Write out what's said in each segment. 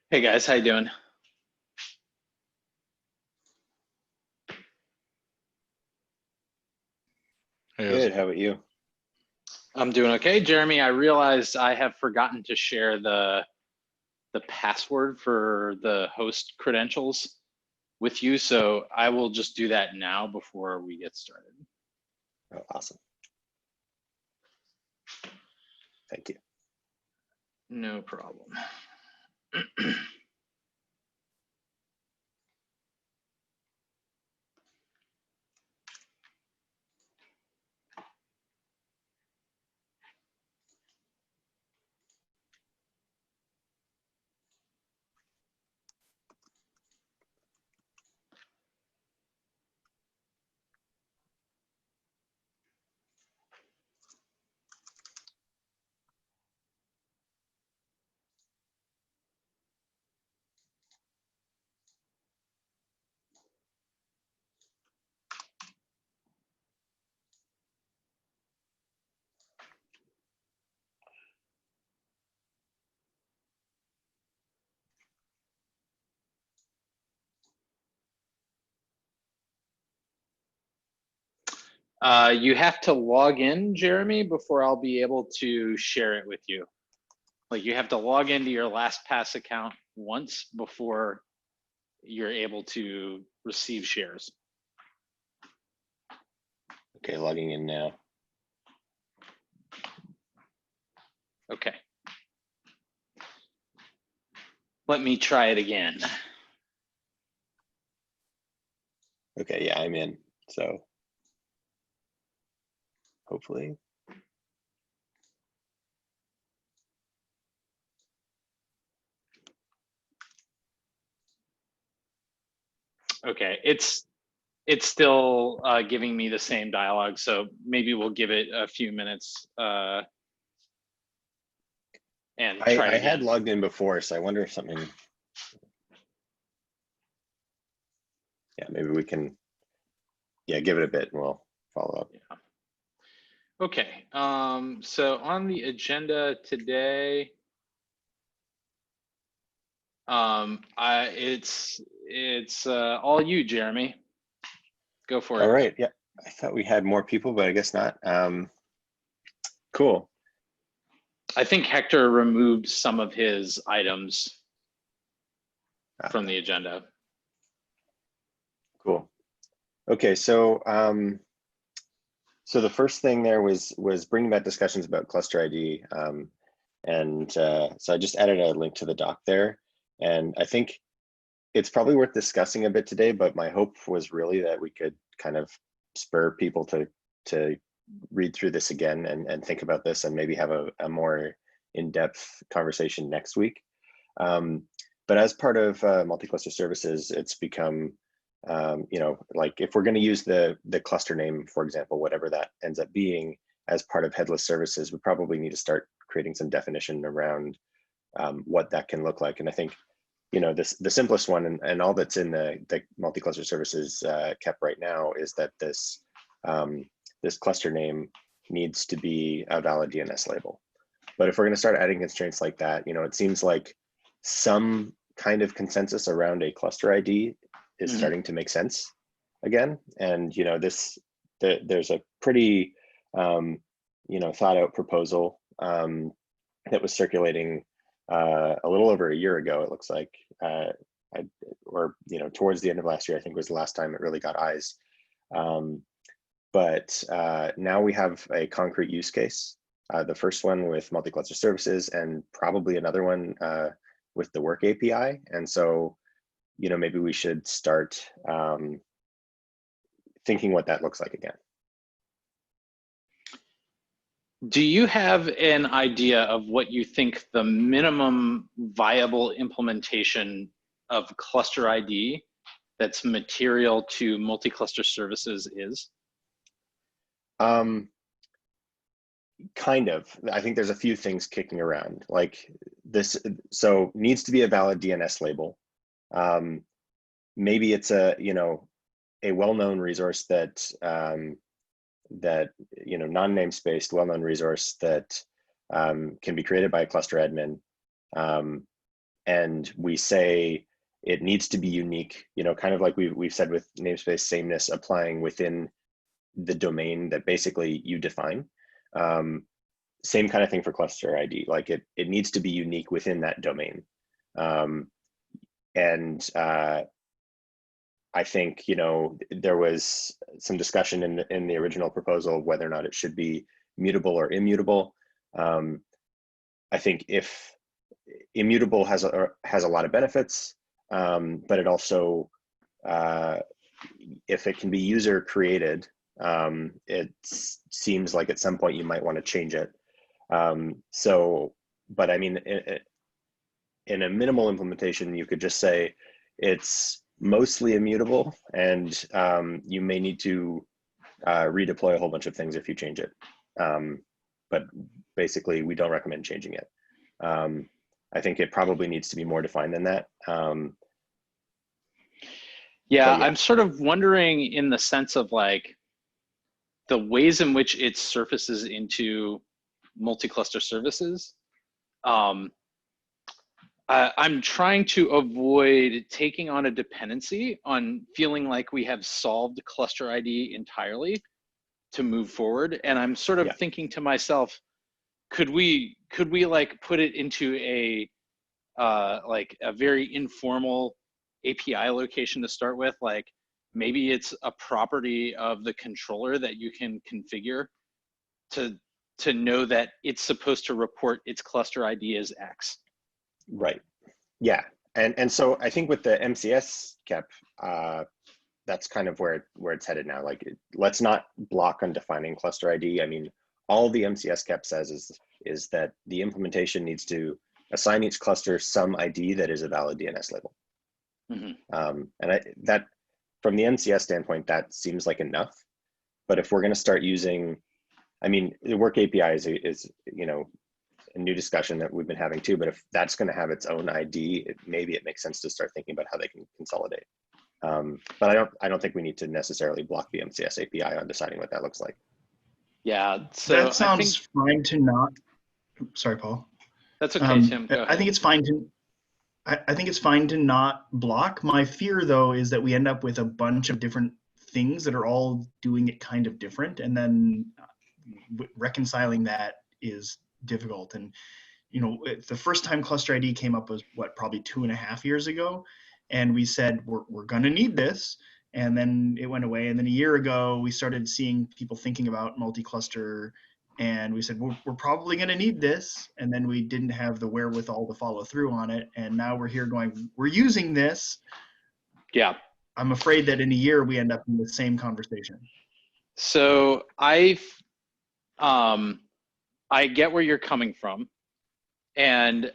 Hey guys, how you doing? Good. How about you? I'm doing okay. Jeremy, I realized I have forgotten to share the password for the host credentials with you, so I will just do that now before we get started. Oh, awesome. Thank you. No problem. You have to log in, Jeremy, before I'll be able to share it with you. Like you have to log into your LastPass account once before you're able to receive shares. Okay, logging in now. Okay. Let me try it again. Okay, yeah, I'm in. So hopefully. Okay, it's still giving me the same dialogue, so maybe we'll give it a few minutes and try it I had again. logged in before, so I wonder if something. Yeah, maybe we can. Yeah, give it a bit and we'll follow up. Yeah. Okay, so on the agenda today, it's all you, Jeremy. Go for it. All right. Yeah, I thought we had more people, but I guess not. Cool. I think Hector removed some of his items from the agenda. Cool. Okay, so so the first thing there was bringing back discussions about cluster ID, and so I just added a link to the doc there, and I think it's probably worth discussing a bit today, but my hope was really that we could kind of spur people to read through this again and think about this and maybe have a more in-depth conversation next week. But as part of multi-cluster services, it's become, like if we're going to use the cluster name, for example, whatever that ends up being, as part of headless services, we probably need to start creating some definition around what that can look like. And I think the simplest one and all that's in the multi-cluster services kept right now is that this this cluster name needs to be a valid DNS label. But if we're going to start adding constraints like that, it seems like some kind of consensus around a cluster ID is starting to make sense again. And there's a pretty thought out proposal that was circulating a little over a year ago, it looks like, towards the end of last year, I think was the last time it really got eyes. But now we have a concrete use case. The first one with multi-cluster services and probably another one with the work API. And so, maybe we should start thinking what that looks like again. Do you have an idea of what you think the minimum viable implementation of cluster ID that's material to multi-cluster services is? Kind of. I think there's a few things kicking around like this. So needs to be a valid DNS label. Maybe it's a well-known resource that non-namespaced well-known resource that can be created by a cluster admin, and we say it needs to be unique, you know, kind of like we've said with namespace sameness applying within the domain that basically you define. Same kind of thing for cluster ID, like it needs to be unique within that domain. I think, you know, there was some discussion in the original proposal of whether or not it should be mutable or immutable. I think if immutable has a lot of benefits, but it also, if it can be user created, it seems like at some point you might want to change it. But I mean, in a minimal implementation, you could just say it's mostly immutable, and you may need to redeploy a whole bunch of things if you change it. But basically, we don't recommend changing it. I think it probably needs to be more defined than that. Yeah, I'm sort of wondering in the sense of like the ways in which it surfaces into multi-cluster services. I'm trying to avoid taking on a dependency on feeling like we have solved cluster ID entirely to move forward. And I'm sort of thinking to myself, could we like put it into a like a very informal API location to start with? Like maybe it's a property of the controller that you can configure to know that it's supposed to report its cluster ID as X. Right. Yeah. And so I think with the MCS KEP, that's kind of where it's headed now. Like, let's not block on defining cluster ID. I mean, all the MCS KEP says is that the implementation needs to assign each cluster some ID that is a valid DNS label. Mm-hmm. And that, from the MCS standpoint, that seems like enough. But if we're going to start using, I mean, the work API is you know, a new discussion that we've been having too, but if that's going to have its own ID, maybe it makes sense to start thinking about how they can consolidate. But I don't think we need to necessarily block the MCS API on deciding what that looks like. Yeah, so that sounds fine to not. Sorry, Paul. That's okay, Tim. Go ahead. I think it's fine to. I think it's fine to not block. My fear, though, is that we end up with a bunch of different things that are all doing it kind of different, and then reconciling that is difficult. And you know, the first time cluster ID came up was what, probably 2.5 years ago, and we said we're going to need this, and then it went away. And then a year ago, we started seeing people thinking about multi-cluster, and we said we're probably going to need this, and then we didn't have the wherewithal to follow through on it, and now we're here going, we're using this. Yeah, I'm afraid that in a year we end up in the same conversation. So I get where you're coming from, and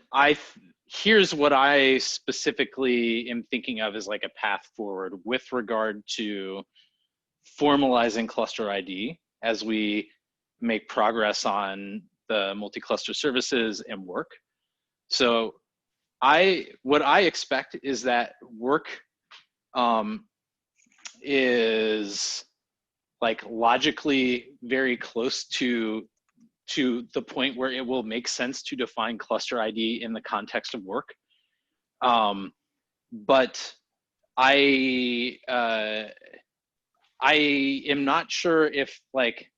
here's what I specifically am thinking of as like a path forward with regard to formalizing cluster ID as we make progress on the multi-cluster services and work. So what I expect is that work is like logically very close to the point where it will make sense to define cluster ID in the context of work. But I am not sure if like,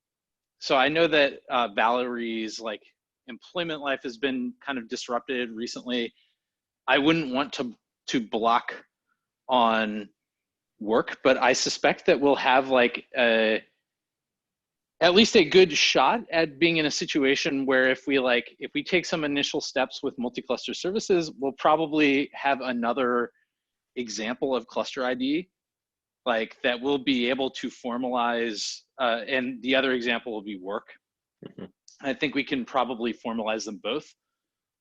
so I know that Valerie's like employment life has been kind of disrupted recently. I wouldn't want to block on work, but I suspect that we'll have like at least a good shot at being in a situation where if we take some initial steps with multi-cluster services, we'll probably have another example of cluster ID, like that we'll be able to formalize, and the other example will be work. Mm-hmm. I think we can probably formalize them both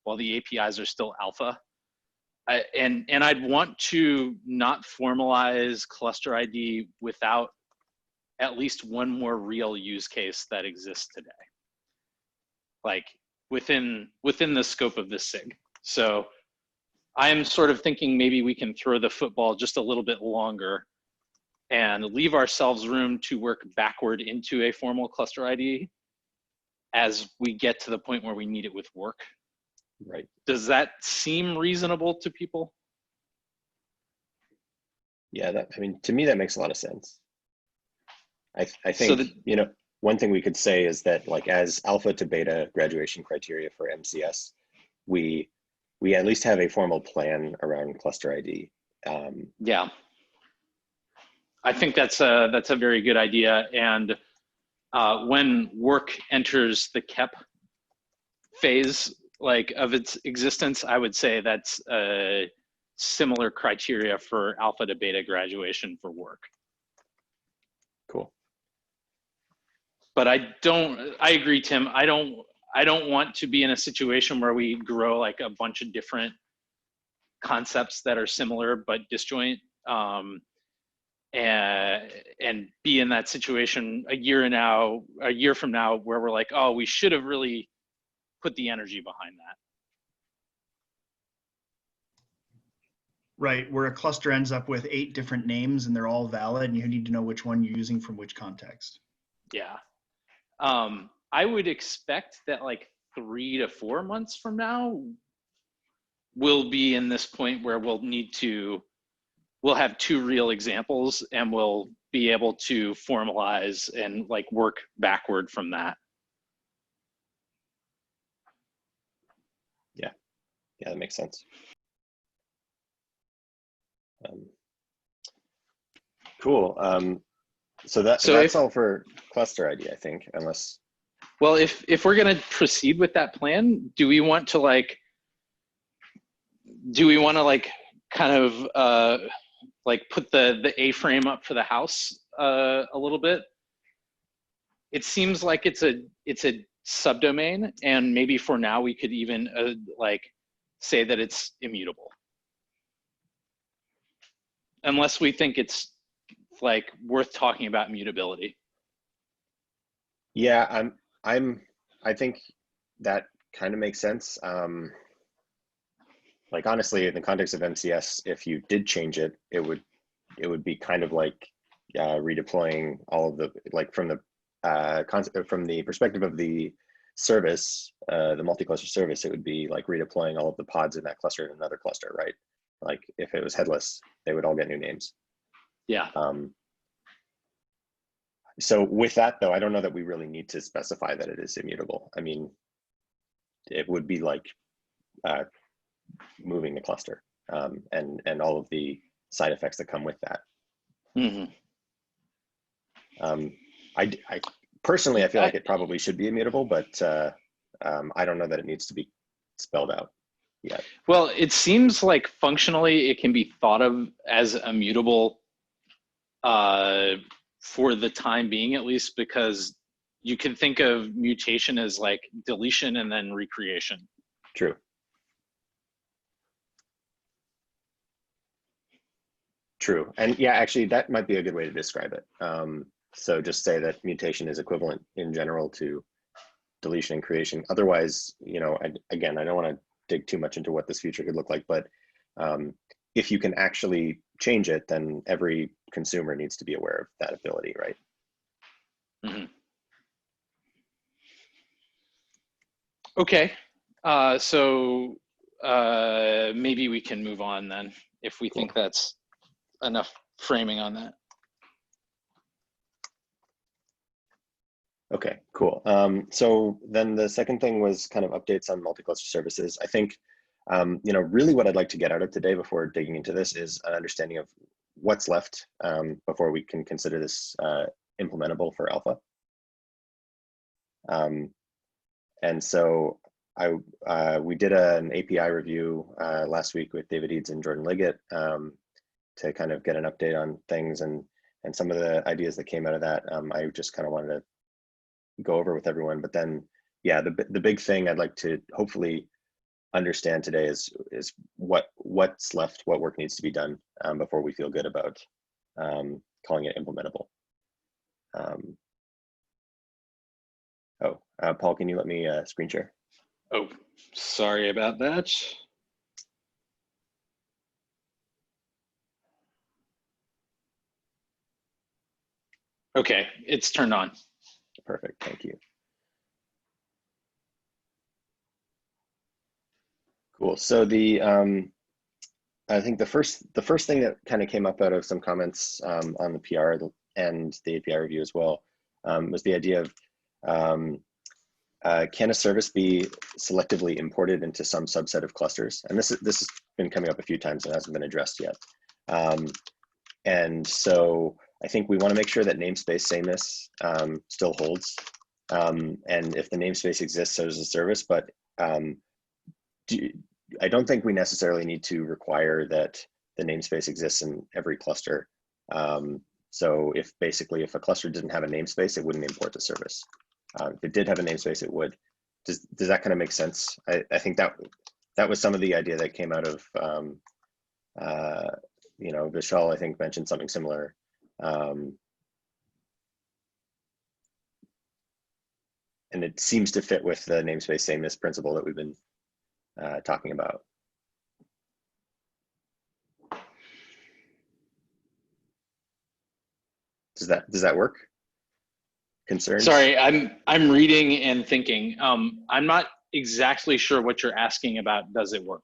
while the APIs are still alpha. And I'd want to not formalize cluster ID without at least one more real use case that exists today, like within the scope of this SIG. So I'm sort of thinking maybe we can throw the football just a little bit longer and leave ourselves room to work backward into a formal cluster ID as we get to the point where we need it with work. Right. Does that seem reasonable to people? Yeah, that, I mean, to me, that makes a lot of sense. I So think, you know, one thing we could say is that like as alpha to beta graduation criteria for MCS, we at least have a formal plan around cluster ID. Yeah, I think that's a very good idea. And when work enters the KEP phase like of its existence, I would say that's a similar criteria for alpha to beta graduation for work. Cool. But I agree, Tim. I don't want to be in a situation where we grow like a bunch of different concepts that are similar but disjoint, and be in that situation a year from now where we're like, oh, we should have really put the energy behind that. Right, where a cluster ends up with 8 different names and they're all valid and you need to know which one you're using from which context. Yeah. I would expect that like 3 to 4 months from now, we'll be in this point where we'll have 2 real examples and we'll be able to formalize and like work backward from that. Yeah, that makes sense. Cool. So that's all for cluster ID, I think, unless. Well, if we're going to proceed with that plan, do we want to kind of like put the A-frame up for the house a little bit? It seems like it's a subdomain, and maybe for now we could even like say that it's immutable, unless we think it's like worth talking about mutability. Yeah, I think that kind of makes sense. Like honestly, in the context of MCS, if you did change it, it would be kind of like redeploying all of the, like from the perspective of the service, the multi-cluster service, it would be like redeploying all of the pods in that cluster in another cluster, right? Like if it was headless, they would all get new names. Yeah. So with that though, I don't know that we really need to specify that it is immutable. I mean, it would be like moving the cluster and all of the side effects that come with that. Mm-hmm. I personally, I feel like it probably should be immutable, but I don't know that it needs to be spelled out yet. Well, it seems like functionally it can be thought of as immutable for the time being, at least, because you can think of mutation as like deletion and then recreation. True. True. And yeah, actually, that might be a good way to describe it. So just say that mutation is equivalent in general to deletion and creation. Otherwise, you know, again, I don't want to dig too much into what this future could look like, but if you can actually change it, then every consumer needs to be aware of that ability, right? Mm-hmm. Okay, so maybe we can move on then, if we think that's enough framing on that. Okay, cool. So then the second thing was kind of updates on multi-cluster services. I think, you know, really what I'd like to get out of today before digging into this is an understanding of what's left before we can consider this implementable for alpha. And so we did an API review last week with David Eads and Jordan Liggett to kind of get an update on things and some of the ideas that came out of that. I just kind of wanted to go over with everyone, but then, yeah, the big thing I'd like to hopefully understand today is what's left, what work needs to be done before we feel good about calling it implementable. Paul, can you let me screen share? Oh, sorry about that. Okay, it's turned on. Perfect, thank you. Cool. So I think the first thing that kind of came up out of some comments on the PR and the API review as well was the idea of can a service be selectively imported into some subset of clusters? And this has been coming up a few times and hasn't been addressed yet. And so I think we want to make sure that namespace sameness still holds. And if the namespace exists, so does the service. But I don't think we necessarily need to require that the namespace exists in every cluster. So if a cluster didn't have a namespace, it wouldn't import the service. If it did have a namespace, it would. Does that kind of make sense? I think that was some of the idea that came out of, Vishal, I think, mentioned something similar. And it seems to fit with the namespace sameness principle that we've been talking about. Does that work? Concerns? Sorry, I'm reading and thinking. I'm not exactly sure what you're asking about. Does it work?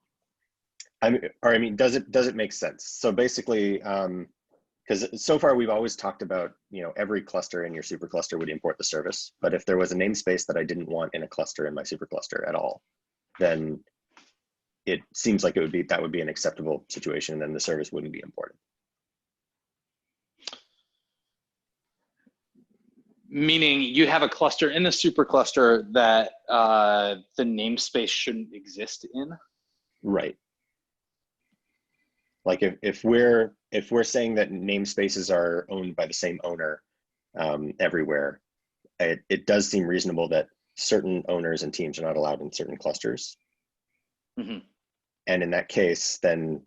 Does it make sense? So basically, because so far we've always talked about, every cluster in your supercluster would import the service. But if there was a namespace that I didn't want in a cluster in my supercluster at all, then it seems like that would be an acceptable situation, and then the service wouldn't be imported. Meaning you have a cluster in the supercluster that the namespace shouldn't exist in? Right. Like if we're saying that namespaces are owned by the same owner everywhere, it does seem reasonable that certain owners and teams are not allowed in certain clusters. Mm-hmm. And in that case, then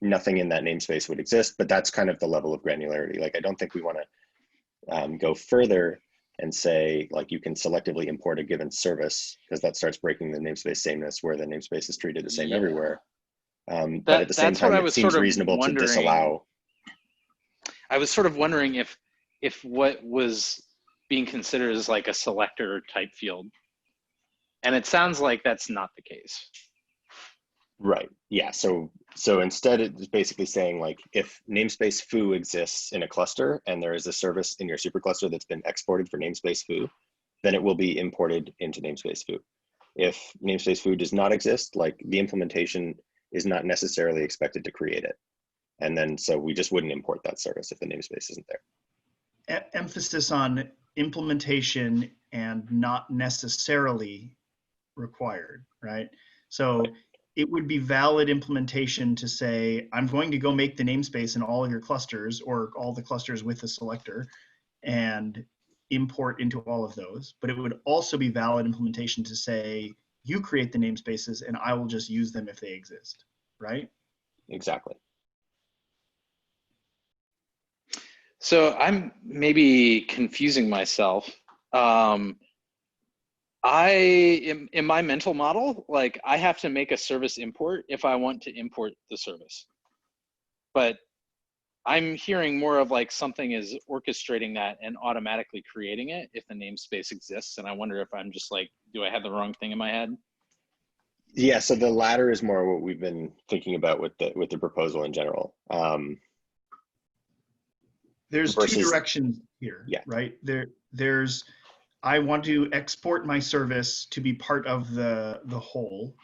nothing in that namespace would exist, but that's kind of the level of granularity. Like, I don't think we want to go further and say, like, you can selectively import a given service, because that starts breaking the namespace sameness where the namespace is treated the same everywhere. But at the same time, it seems reasonable to disallow. I was sort of wondering if what was being considered as like a selector type field. And it sounds like that's not the case. Right. Yeah. So instead, it's basically saying, like, if namespace foo exists in a cluster and there is a service in your supercluster that's been exported for namespace foo, then it will be imported into namespace foo. If namespace foo does not exist, like, the implementation is not necessarily expected to create it. And then so we just wouldn't import that service if the namespace isn't there. Emphasis on implementation and not necessarily required, right? So it would be valid implementation to say, I'm going to go make the namespace in all of your clusters, or all the clusters with the selector, and import into all of those. But it would also be valid implementation to say, you create the namespaces and I will just use them if they exist, right? Exactly. So I'm maybe confusing myself. In my mental model, like, I have to make a service import if I want to import the service. But I'm hearing more of like something is orchestrating that and automatically creating it if the namespace exists. And I wonder if I'm just like, do I have the wrong thing in my head? Yeah, so the latter is more what we've been thinking about with the proposal in general. There's two directions here, yeah. Right? There's, I want to export my service to be part of the whole.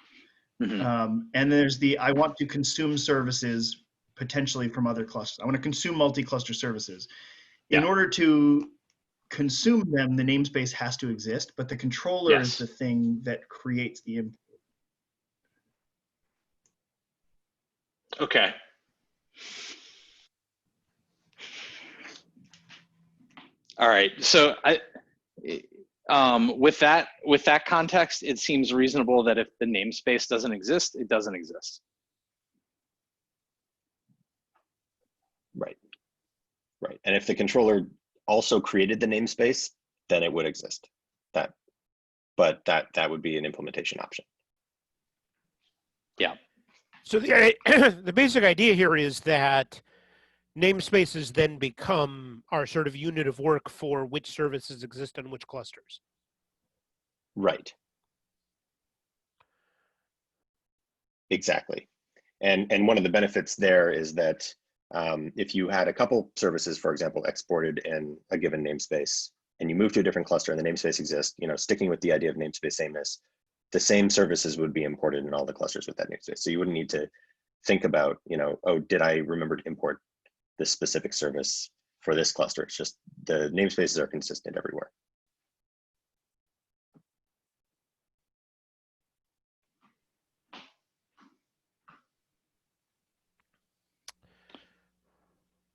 Mm-hmm. And there's I want to consume services potentially from other clusters. I want to consume multi-cluster services. In order to consume them, the namespace has to exist, but the controller is the thing that creates the import. Okay. All right. So with that context, it seems reasonable that if the namespace doesn't exist, it doesn't exist. Right. Right. And if the controller also created the namespace, then it would exist. But that would be an implementation option. Yeah. So the basic idea here is that namespaces then become our sort of unit of work for which services exist on which clusters. Right. Exactly. And one of the benefits there is that if you had a couple services, for example, exported in a given namespace, and you move to a different cluster and the namespace exists, sticking with the idea of namespace sameness, the same services would be imported in all the clusters with that namespace. So you wouldn't need to think about, oh, did I remember to import this specific service for this cluster? It's just the namespaces are consistent everywhere.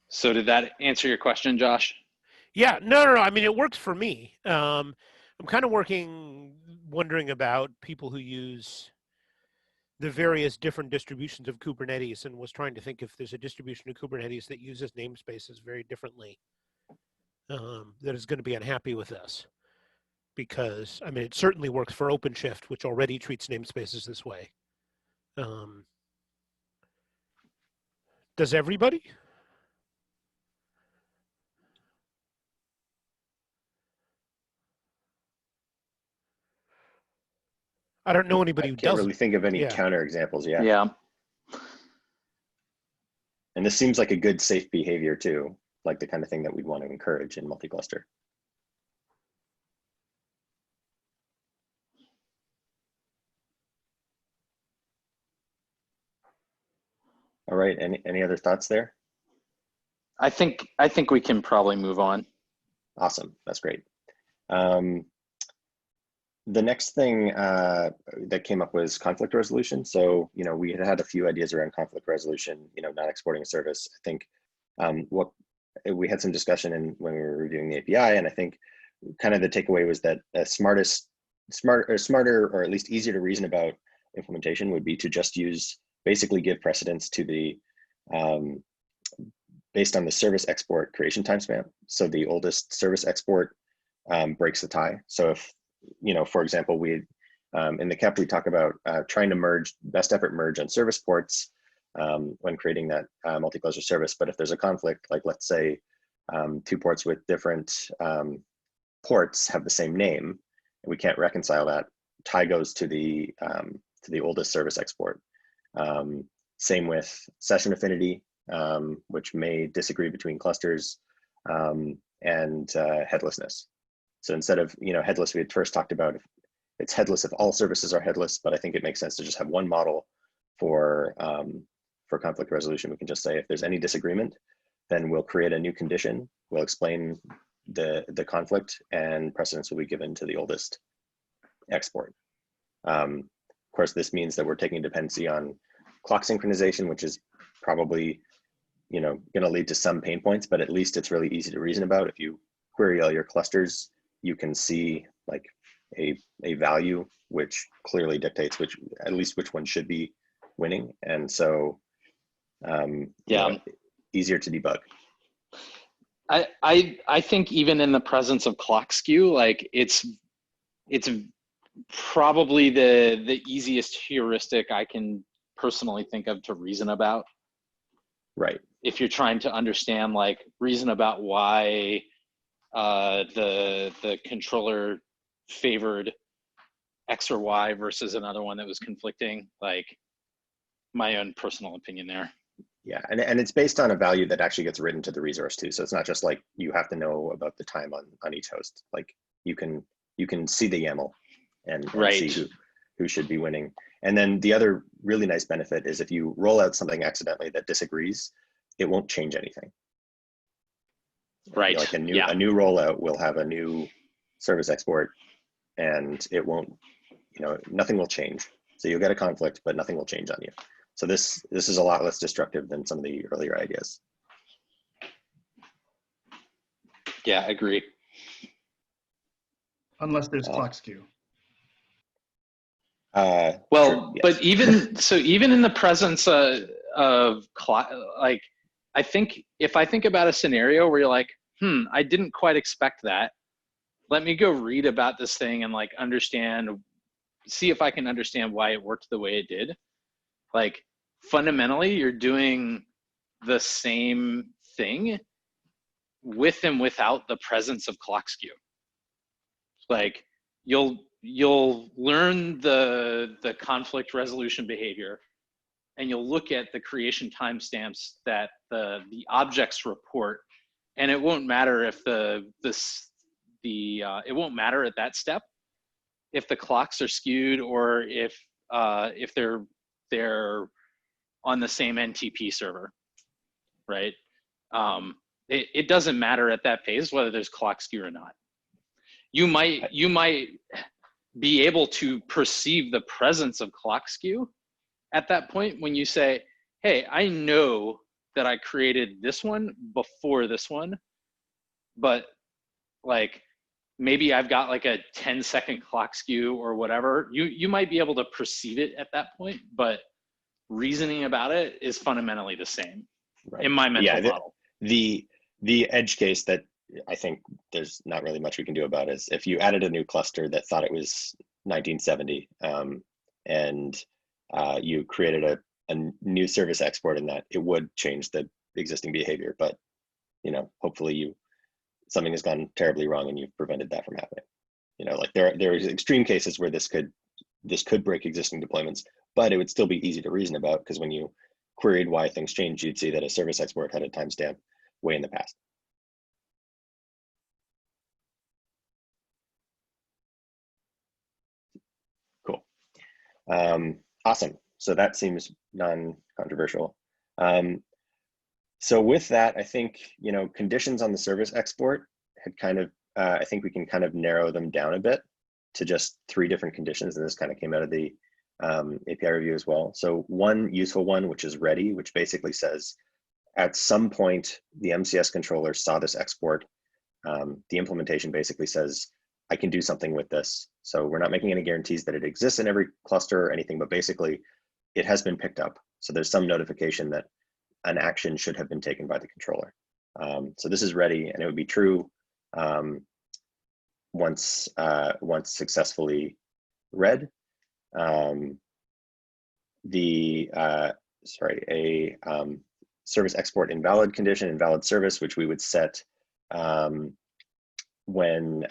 So did that answer your question, Josh? Yeah, no. I mean, it works for me. I'm kind of wondering about people who use the various different distributions of Kubernetes, and was trying to think if there's a distribution of Kubernetes that uses namespaces very differently that is going to be unhappy with this. Because, I mean, it certainly works for OpenShift, which already treats namespaces this way. Does everybody? I don't know anybody who I can't doesn't. really think of any Yeah. counter examples. Yeah. Yeah. And this seems like a good safe behavior too, like the kind of thing that we'd want to encourage in multi-cluster. All right, any other thoughts there? I think we can probably move on. Awesome, that's great. The next thing that came up was conflict resolution. So, we had a few ideas around conflict resolution, not exporting a service. I think what we had some discussion when we were reviewing the API, and I think kind of the takeaway was that a smarter, or at least easier to reason about implementation would be to just basically give precedence to the, based on the service export creation timestamp. So the oldest service export breaks the tie. So if, for example, in the KEP, we talk about trying to merge, best effort merge on service ports when creating that multi-cluster service. But if there's a conflict, like let's say 2 ports with different ports have the same name, and we can't reconcile that, tie goes to the oldest service export. Same with session affinity, which may disagree between clusters, and headlessness. So instead of headless, we had first talked about if it's headless if all services are headless, but I think it makes sense to just have one model for conflict resolution. We can just say if there's any disagreement, then we'll create a new condition. We'll explain the conflict, and precedence will be given to the oldest export. Of course, this means that we're taking dependency on clock synchronization, which is probably going to lead to some pain points, but at least it's really easy to reason about. If you query all your clusters, you can see like a value which clearly dictates at least which one should be winning, and so easier to debug. I think even in the presence of clock skew, like it's probably the easiest heuristic I can personally think of to reason about. Right. If you're trying to understand, like, reason about why the controller favored X or Y versus another one that was conflicting, like my own personal opinion there. Yeah, and it's based on a value that actually gets written to the resource too. So it's not just like you have to know about the time on each host. Like you can see the YAML and see who should be winning. And then the other really nice benefit is if you roll out something accidentally that disagrees, it won't change anything. Right. Like a new rollout will have a new service export, and it won't, nothing will change. So you'll get a conflict, but nothing will change on you. So this is a lot less destructive than some of the earlier ideas. Yeah, agree. – Unless there's clock skew. Well, true, yes. But even in the presence of clock, like I think if I think about a scenario where you're like, I didn't quite expect that. Let me go read about this thing and like see if I can understand why it worked the way it did. Like fundamentally, you're doing the same thing with and without the presence of clock skew. Like you'll learn the conflict resolution behavior and you'll look at the creation timestamps that the objects report, and it won't matter if it won't matter at that step if the clocks are skewed or if they're on the same NTP server, right? It doesn't matter at that phase whether there's clock skew or not. You might be able to perceive the presence of clock skew at that point when you say, hey, I know that I created this one before this one, but like maybe I've got like a 10-second clock skew or whatever. You might be able to perceive it at that point, but reasoning about it is fundamentally the same in my mental model. The edge case that I think there's not really much we can do about is if you added a new cluster that thought it was 1970 and you created a new service export in that, it would change the existing behavior. But hopefully something has gone terribly wrong and you've prevented that from happening. Like there is extreme cases where this could break existing deployments, but it would still be easy to reason about, because when you queried why things changed, you'd see that a service export had a timestamp way in the past. Cool. Awesome. So that seems non-controversial. So with that, I think, conditions on the service export had kind of, I think we can kind of narrow them down a bit to just 3 different conditions. And this kind of came out of the API review as well. So one useful one, which is ready, which basically says at some point, the MCS controller saw this export. The implementation basically says, I can do something with this. So we're not making any guarantees that it exists in every cluster or anything, but basically it has been picked up. So there's some notification that an action should have been taken by the controller. So this is ready, and it would be true once successfully read. Service export invalid condition, invalid service, which we would set when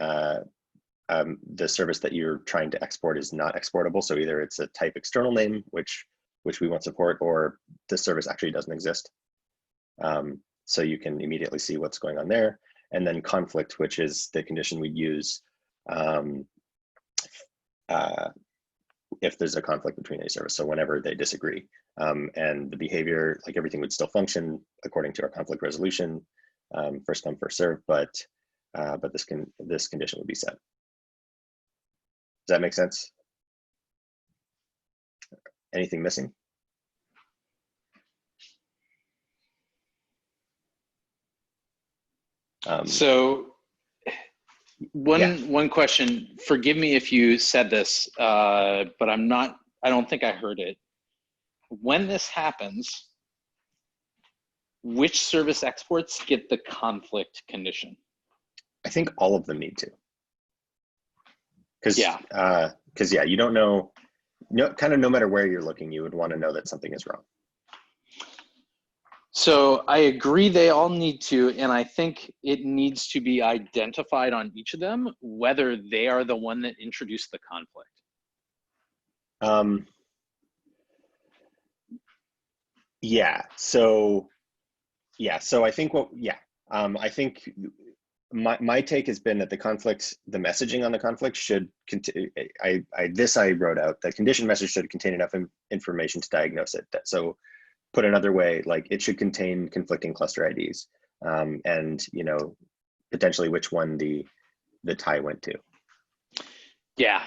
the service that you're trying to export is not exportable. So either it's a type external name, which we won't support, or the service actually doesn't exist. So you can immediately see what's going on there. And then conflict, which is the condition we'd use if there's a conflict between a service. So whenever they disagree, and the behavior, like everything would still function according to our conflict resolution, first come, first serve, but this condition would be set. Does that make sense? Anything missing? So one question, forgive me if you said this, but I don't think I heard it. When this happens, which service exports get the conflict condition? I think all of them need to. Because you don't know, kind of no matter where you're looking, you would want to know that something is wrong. So I agree they all need to, and I think it needs to be identified on each of them whether they are the one that introduced the conflict. So I think I think my take has been that the conflict, the messaging on the conflict should continue. I wrote out, the condition message should contain enough information to diagnose it. So put another way, like it should contain conflicting cluster IDs, and potentially which one the tie went to. Yeah,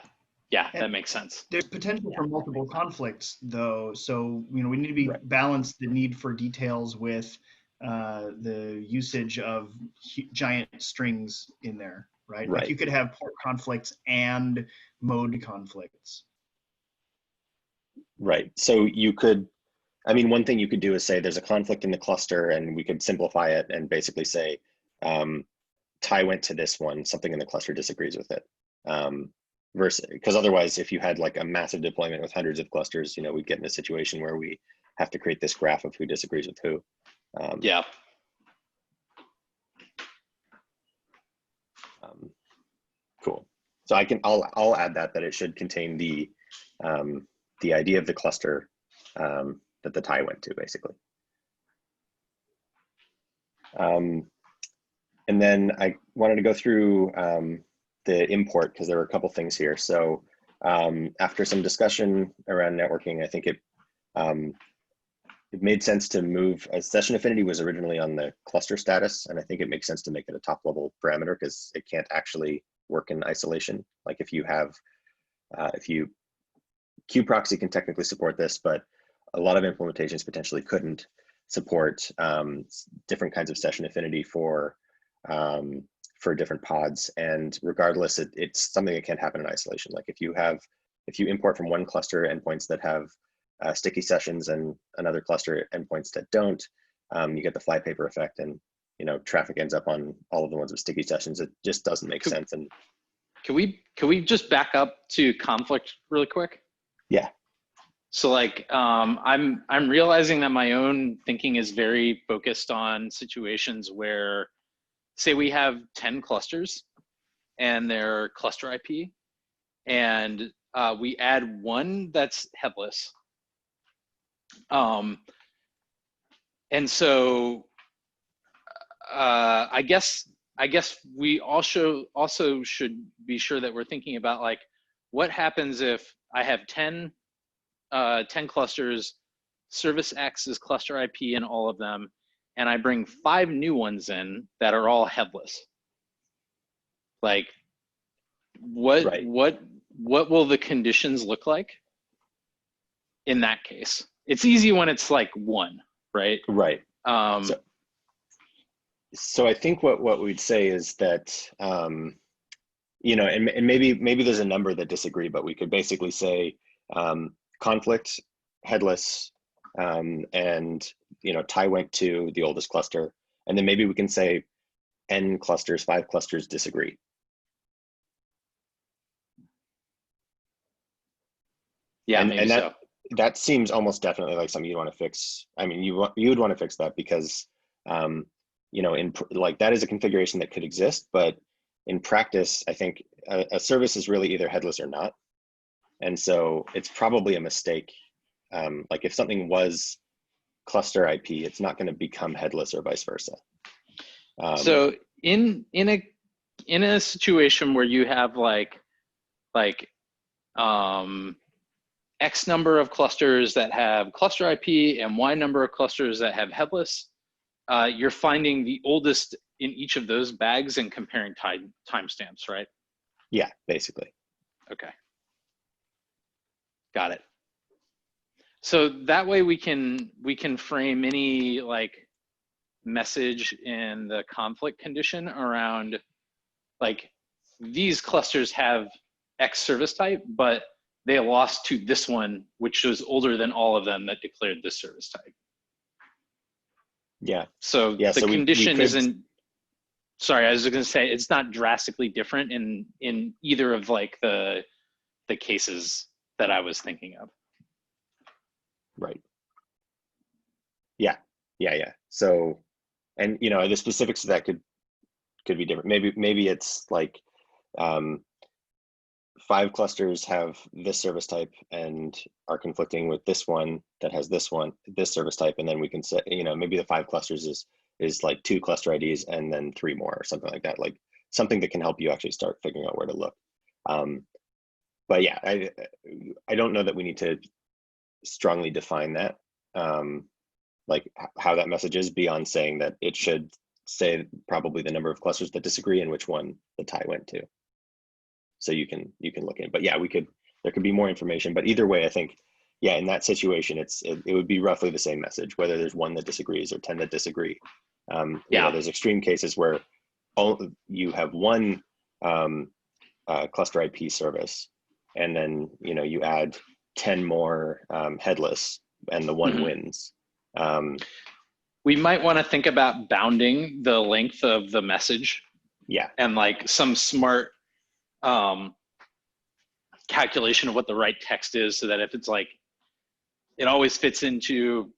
that makes sense. There's potential for multiple conflicts, though. So we need to be balanced the need for details with the usage of giant strings in there, right? Like you could have port conflicts and mode conflicts. Right. So you could, one thing you could do is say there's a conflict in the cluster, and we could simplify it and basically say tie went to this one, something in the cluster disagrees with it. Because otherwise, if you had like a massive deployment with hundreds of clusters, we'd get in a situation where we have to create this graph of who disagrees with who. Cool. So I'll add that it should contain the ID of the cluster, the tie went to, basically. And then I wanted to go through the import, because there were a couple things here. So after some discussion around networking, I think it made sense to move, as session affinity was originally on the cluster status, and I think it makes sense to make it a top level parameter because it can't actually work in isolation. Like if you have, Kubeproxy can technically support this, but a lot of implementations potentially couldn't support different kinds of session affinity for different pods. And regardless, it's something that can't happen in isolation. Like if you import from one cluster endpoints that have sticky sessions and another cluster endpoints that don't, you get the flypaper effect, and traffic ends up on all of the ones with sticky sessions. It just doesn't make sense. And can we just back up to conflict really quick? Yeah. So like I'm realizing that my own thinking is very focused on situations where, say we have 10 clusters and they're cluster IP, and we add one that's headless. And so I guess we also should be sure that we're thinking about like, what happens if I have 10 clusters, service X is cluster IP in all of them, and I bring 5 new ones in that are all headless. Like, what will the conditions look like in that case? It's easy when it's like one, right? Right. So I think what we'd say is that, and maybe there's a number that disagree, but we could basically say conflict, headless, and tie went to the oldest cluster, and then maybe we can say n clusters, 5 clusters disagree. Yeah, maybe so. That seems almost definitely like something you want to fix. I mean, you would want to fix that because, that is a configuration that could exist, but in practice, I think a service is really either headless or not. And so it's probably a mistake. Like if something was cluster IP, it's not going to become headless or vice versa. So in a situation where you have like X number of clusters that have cluster IP and Y number of clusters that have headless, you're finding the oldest in each of those bags and comparing timestamps, right? Yeah, basically. Okay. Got it. So that way we can frame any like message in the conflict condition around like, these clusters have X service type, but they lost to this one, which was older than all of them that declared this service type. Yeah. So yeah, the so condition we could, isn't, sorry, I was going to say, it's not drastically different in either of like the cases that I was thinking of. Right. Yeah. So, and the specifics of that could be different. Maybe it's like 5 clusters have this service type and are conflicting with this one that has this service type, and then we can say, maybe the 5 clusters is like 2 cluster IDs and then 3 more or something like that, like something that can help you actually start figuring out where to look. But yeah, I don't know that we need to strongly define that, like how that message is, beyond saying that it should say probably the number of clusters that disagree and which one the tie went to. So you can look in, but yeah, there could be more information, but either way, I think, yeah, in that situation, it would be roughly the same message, whether there's 1 that disagrees or 10 that disagree. There's extreme cases where you have 1 cluster IP service, and then you add 10 more headless, and the one wins. We might want to think about bounding the length of the message. Yeah. And like some smart calculation of what the right text is, so that if it's like, it always fits into,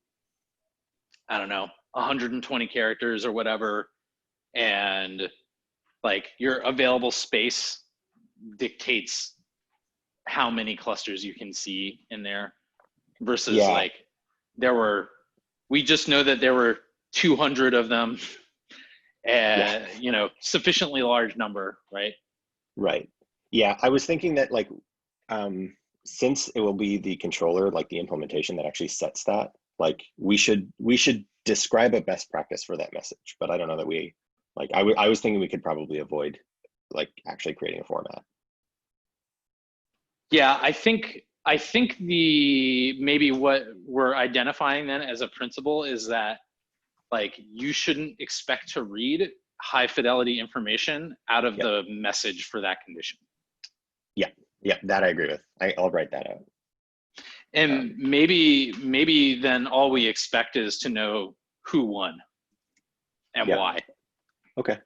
I don't know, 120 characters or whatever, and like your available space dictates how many clusters you can see in there, versus like we just know that there were 200 of them, you know, sufficiently large number, right? Right. Yeah, I was thinking that like, since it will be the controller, like the implementation that actually sets that, like we should describe a best practice for that message. But I don't know that we, like, I was thinking we could probably avoid like actually creating a format. Yeah, I think maybe what we're identifying then as a principle is that like you shouldn't expect to read high fidelity information out of the message for that condition. Yeah, that I agree with. I'll write that out. And maybe then all we expect is to know who won and why. Okay.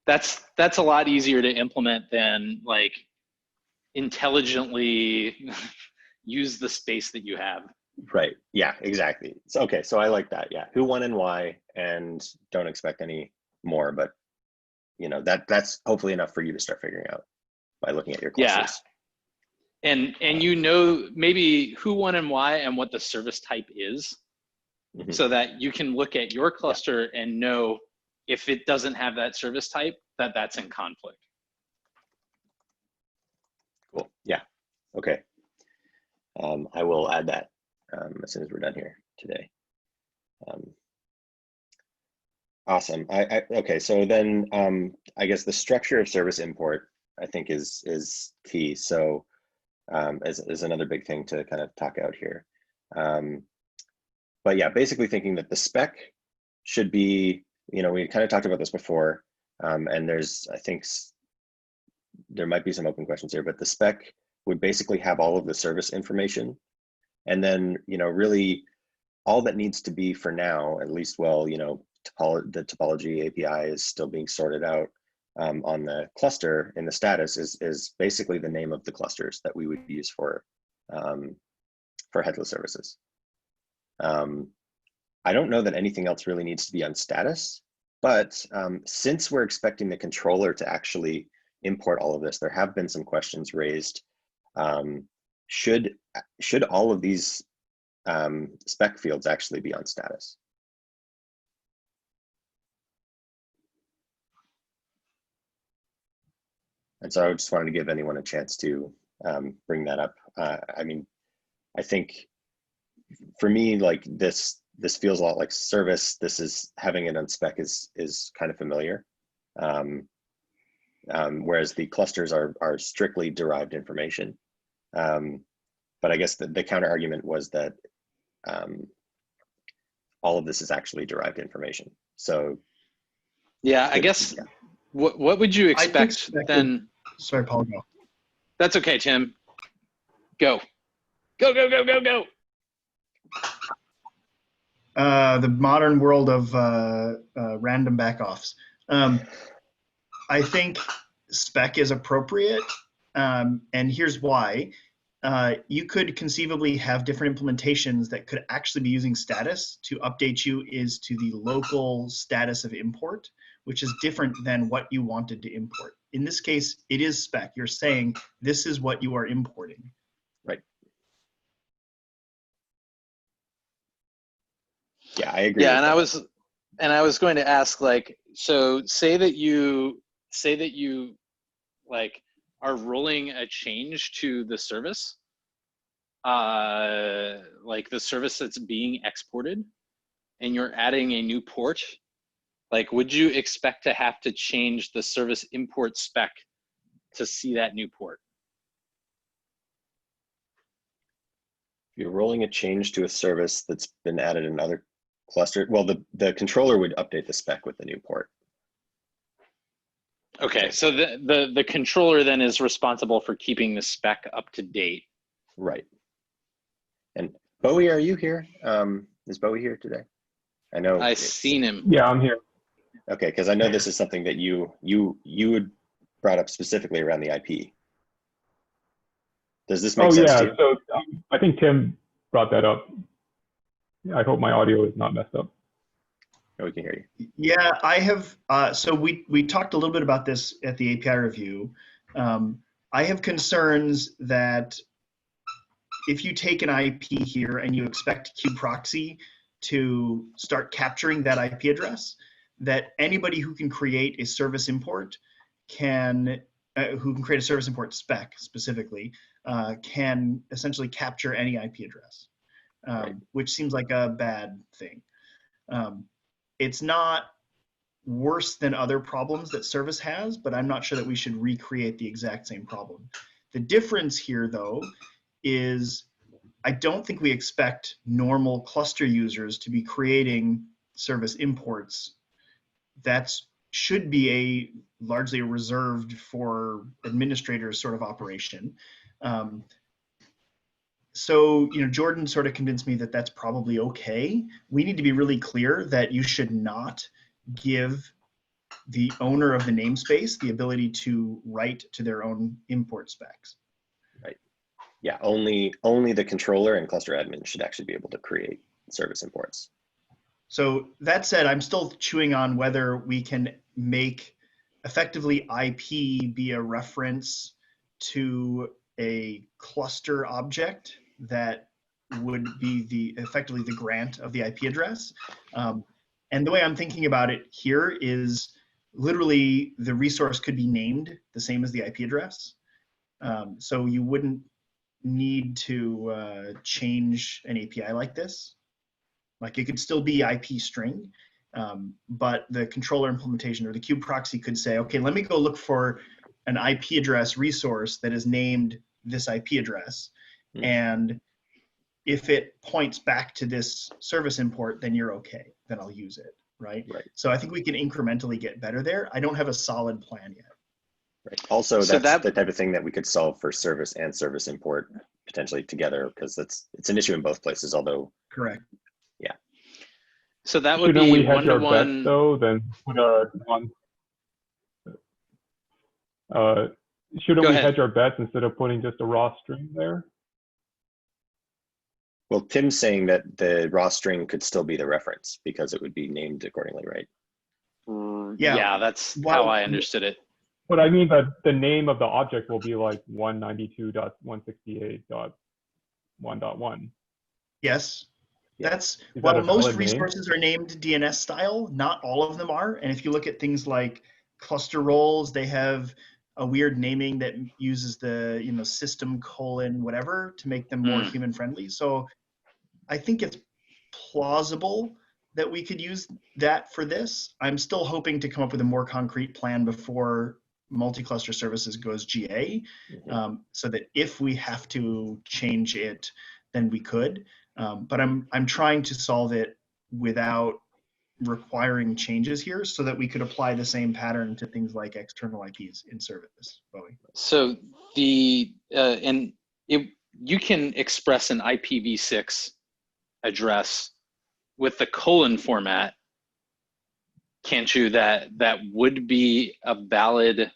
That's a lot easier to implement than like intelligently use the space that you have. Right. Yeah, exactly. So, okay. So I like that. Yeah. Who won and why, and don't expect any more, but you know, that's hopefully enough for you to start figuring out by looking at your clusters. Yeah. And you know, maybe who won and why and what the service type is, so that you can look at your cluster and know if it doesn't have that service type, that's in conflict. Cool. Yeah. Okay. I will add that as soon as we're done here today. Awesome. Okay. So then I guess the structure of service import, I think is key. So is another big thing to kind of talk out here. But yeah, basically thinking that the spec should be, you know, we kind of talked about this before, and there's, I think there might be some open questions here, but the spec would basically have all of the service information. And then, you know, really all that needs to be for now, at least, well, you know, the topology API is still being sorted out on the cluster in the status is basically the name of the clusters that we would use for headless services. I don't know that anything else really needs to be on status, but since we're expecting the controller to actually import all of this, there have been some questions raised. Should all of these spec fields actually be on status? And so I just wanted to give anyone a chance to bring that up. I mean, I think for me, like this feels a lot like service. This is having it on spec is kind of familiar. Whereas the clusters are strictly derived information. But I guess the counter argument was that all of this is actually derived information. So yeah, I guess what would you expect then? Sorry, Paul, go. That's okay, Tim. Go. Go. The modern world of random backoffs. I think spec is appropriate, and here's why. You could conceivably have different implementations that could actually be using status to update you is to the local status of import, which is different than what you wanted to import. In this case, it is spec. You're saying this is what you are importing. Right. Yeah, I agree. Yeah, and I was going to ask, like, so say that you like are rolling a change to the service, like the service that's being exported, and you're adding a new port. Like, would you expect to have to change the service import spec to see that new port? If you're rolling a change to a service that's been added in another cluster, well, the controller would update the spec with the new port. Okay, so the controller then is responsible for keeping the spec up to date. Right. And Bowie, are you here? Is Bowie here today? I know. I've seen him. Yeah, I'm here. Okay, because I know this is something that you had brought up specifically around the IP. Does this make sense to you? So I think Tim brought that up. I hope my audio is not messed up. Oh, we can hear you. Yeah, I have. So we talked a little bit about this at the API review. I have concerns that if you take an IP here and you expect kubeproxy to start capturing that IP address, that anybody who can create a service import who can create a service import spec specifically, can essentially capture any IP address, Right. which seems like a bad thing. It's not worse than other problems that service has, but I'm not sure that we should recreate the exact same problem. The difference here, though, is I don't think we expect normal cluster users to be creating service imports. That should be largely reserved for administrators sort of operation. So, Jordan sort of convinced me that that's probably okay. We need to be really clear that you should not give the owner of the namespace the ability to write to their own import specs. Right. Yeah, only the controller and cluster admin should actually be able to create service imports. So that said, I'm still chewing on whether we can make effectively IP be a reference to a cluster object that would be effectively the grant of the IP address. And the way I'm thinking about it here is literally the resource could be named the same as the IP address. So you wouldn't need to change an API like this. Like it could still be IP string, but the controller implementation or the kubeproxy could say, okay, let me go look for an IP address resource that is named this IP address. And if it points back to this service import, then you're okay, then I'll use it, right? So I think we can incrementally get better there. I don't have a solid plan yet. Right. Also, so that's the type of thing that we could solve for service and service import potentially together, because it's an issue in both places, although. Correct. Yeah. So that would Shouldn't be we hedge our one-to-one. bets though? Then put a shouldn't we hedge our bets instead of putting just a raw string there? Well, Tim's saying that the raw string could still be the reference because it would be named accordingly, right? Yeah, that's how I understood it. But I mean that the name of the object will be like 192.168.1.1. Yes. That's while most resources are named DNS style, not all of them are. And if you look at things like cluster roles, they have a weird naming that uses the system : whatever to make them more human friendly. So I think it's plausible that we could use that for this. I'm still hoping to come up with a more concrete plan before multi-cluster services goes GA, so that if we have to change it, then we could. But I'm trying to solve it without requiring changes here, so that we could apply the same pattern to things like external IPs in service. Bowie. So you can express an IPv6 address with the colon format, can't you? That would be a valid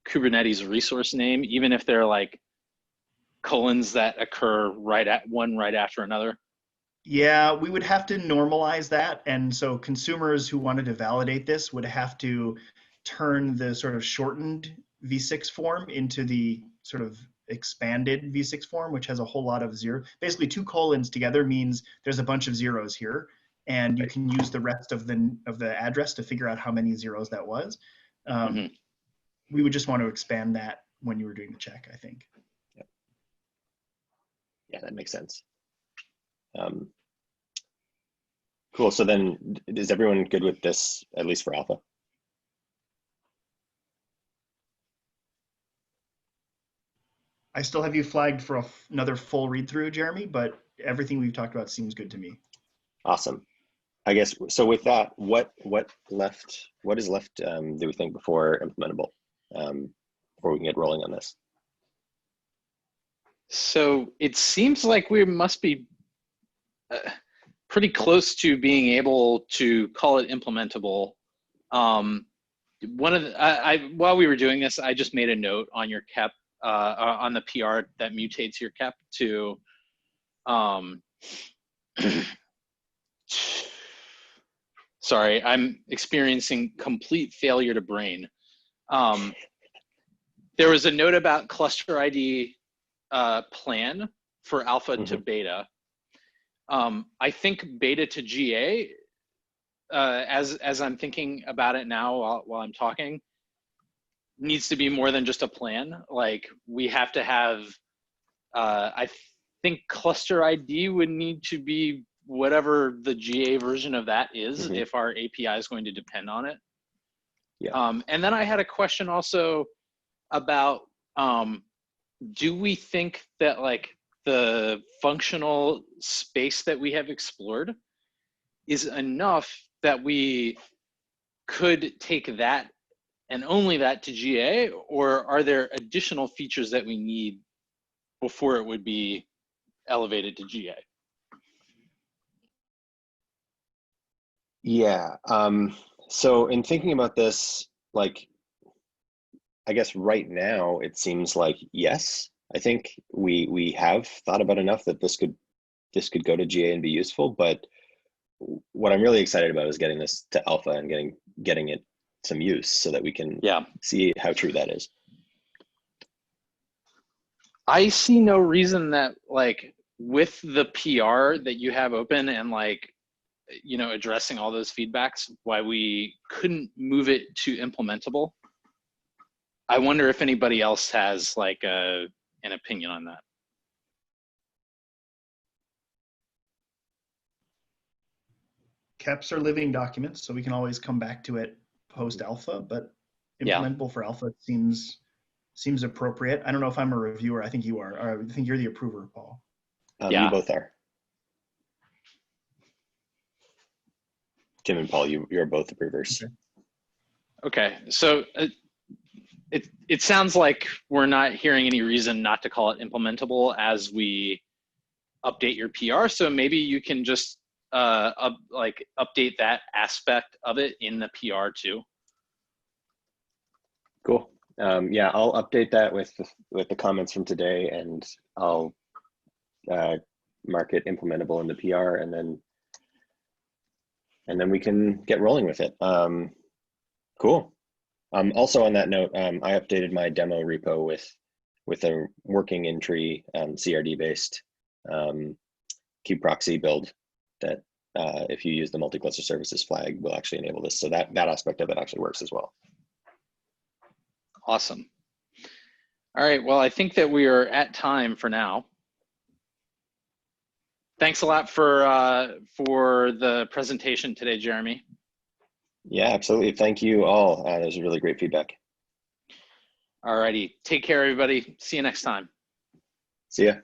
Kubernetes resource name, even if they're like colons that occur right after another. Yeah, we would have to normalize that. And so consumers who wanted to validate this would have to turn the sort of shortened v6 form into the sort of expanded v6 form, which has a whole lot of zero. Basically, 2 colons together means there's a bunch of zeros here, and you can use the rest of the address to figure out how many zeros that was. We would just want to expand that when you were doing the check, I think. Yeah, that makes sense. Cool. So then, is everyone good with this, at least for alpha? I still have you flagged for another full read through, Jeremy, but everything we've talked about seems good to me. Awesome. I guess, so with that, what is left, do we think, before implementable, before we can get rolling on this? So it seems like we must be pretty close to being able to call it implementable. One of the, while we were doing this, I just made a note on your KEP, on the PR that mutates your KEP to, sorry, I'm experiencing complete failure to brain. There was a note about cluster ID plan for alpha to beta. I think beta to GA, as I'm thinking about it now while I'm talking, needs to be more than just a plan. Like we have to have, I think cluster ID would need to be whatever the GA version of that is if our API is going to depend on it. Yeah. And then I had a question also about, do we think that like the functional space that we have explored is enough that we could take that and only that to GA, or are there additional features that we need before it would be elevated to GA? Yeah. So in thinking about this, like, I guess right now it seems like yes. I think we have thought about enough that this could go to GA and be useful. But what I'm really excited about is getting this to alpha and getting it some use so that we can see how true that is. I see no reason that like with the PR that you have open and like, you know, addressing all those feedbacks, why we couldn't move it to implementable. I wonder if anybody else has like an opinion on that. Keps are living documents, so we can always come back to it post alpha, but implementable for alpha seems appropriate. I don't know if I'm a reviewer. I think you are. Or I think you're the approver, Paul. You both are. Tim and Paul, you're both approvers. Okay, so it sounds like we're not hearing any reason not to call it implementable as we update your PR. So maybe you can just update that aspect of it in the PR too. Cool. Yeah, I'll update that with the comments from today, and I'll mark it implementable in the PR, and then we can get rolling with it. Cool. Also on that note, I updated my demo repo with a working in-tree CRD based kubeproxy build that if you use the multi-cluster services flag will actually enable this. So that aspect of it actually works as well. Awesome. All right, well, I think that we are at time for now. Thanks a lot for the presentation today, Jeremy. Yeah, absolutely. Thank you all. That was really great feedback. All righty, take care, everybody. See you next time. See ya.